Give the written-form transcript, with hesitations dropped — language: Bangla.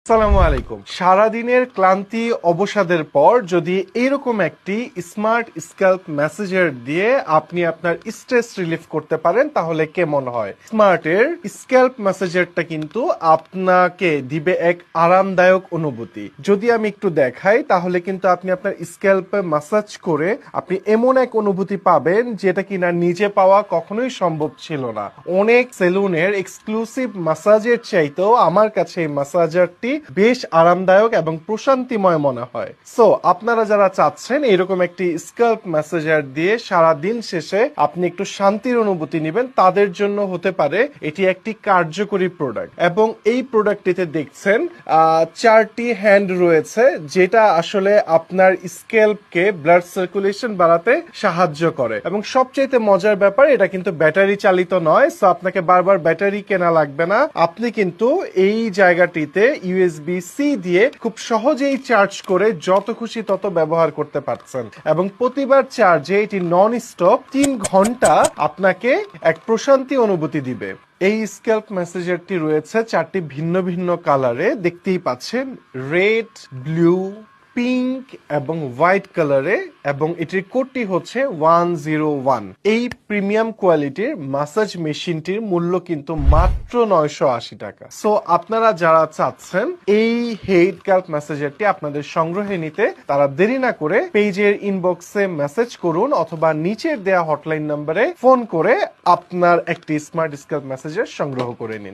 আসসালামু আলাইকুম। সারাদিনের ক্লান্তি অবসাদের পর যদি এরকম একটি স্মার্ট স্ক্যাল্প ম্যাসেজার দিয়ে আপনি আপনার স্ট্রেস রিলিফ করতে পারেন তাহলে কেমন হয়। স্মার্টের স্ক্যাল্প ম্যাসেজারটা কিন্তু আপনাকে দিবে এক আরামদায়ক অনুভূতি। যদি আমি একটু দেখাই তাহলে কিন্তু আপনি আপনার স্ক্যাল্পে ম্যাসাজ করে আপনি এমন এক অনুভূতি পাবেন যেটা কিনা নিজে পাওয়া কখনোই সম্ভব ছিল না। অনেক সেলুনের এক্সক্লুসিভ ম্যাসাজের চাইতেও আমার কাছে এই ম্যাসাজারটি বেশ আরামদায়ক এবং প্রশান্তিময় মনে হয়। সো আপনারা যারা চাচ্ছেন এরকম একটি স্ক্যাল্প ম্যাসাজার দিয়ে সারা দিন শেষে আপনি একটু শান্তির অনুভূতি নেবেন, তাদের জন্য হতে পারে এটি একটি কার্যকরী প্রোডাক্ট। এবং এই প্রোডাক্টটিতে দেখছেন 4টি হ্যান্ড রয়েছে, যেটা আসলে আপনার স্ক্যাল্পকে ব্লাড সার্কুলেশন বাড়াতে সাহায্য করে। এবং সবচেয়ে মজার ব্যাপার, এটা কিন্তু ব্যাটারি চালিত নয়, সো আপনাকে বারবার ব্যাটারি কেনা লাগবে না। আপনি কিন্তু এই জায়গাটিতে USB-C দিয়ে খুব সহজেই চার্জ করে যত খুশি তত ব্যবহার করতে পারছেন। এবং প্রতিবার চার্জে এটি নন স্টপ 3 ঘন্টা আপনাকে এক প্রশান্তি অনুভূতি দিবে। এই স্ক্যাল্প ম্যাসেজারটি রয়েছে 4টি ভিন্ন ভিন্ন কালারে, দেখতেই পাচ্ছেন, রেড, ব্লু, পিঙ্ক এবং হোয়াইট কালারে, এবং এটির কোডটি হচ্ছে 101। এই প্রিমিয়াম কোয়ালিটির ম্যাসাজ মেশিনটির মূল্য কিন্তু মাত্র 980 টাকা। সো আপনারা যারা চাচ্ছেন এই হেড স্ক্যাল্প ম্যাসেজারটি আপনাদের সংগ্রহে নিতে, তারা দেরি না করে পেজের ইনবক্সে মেসেজ করুন অথবা নিচের দেয়া হটলাইন নম্বরে ফোন করে আপনার একটি স্মার্ট স্ক্যাল্প ম্যাসেজার সংগ্রহ করে নিন।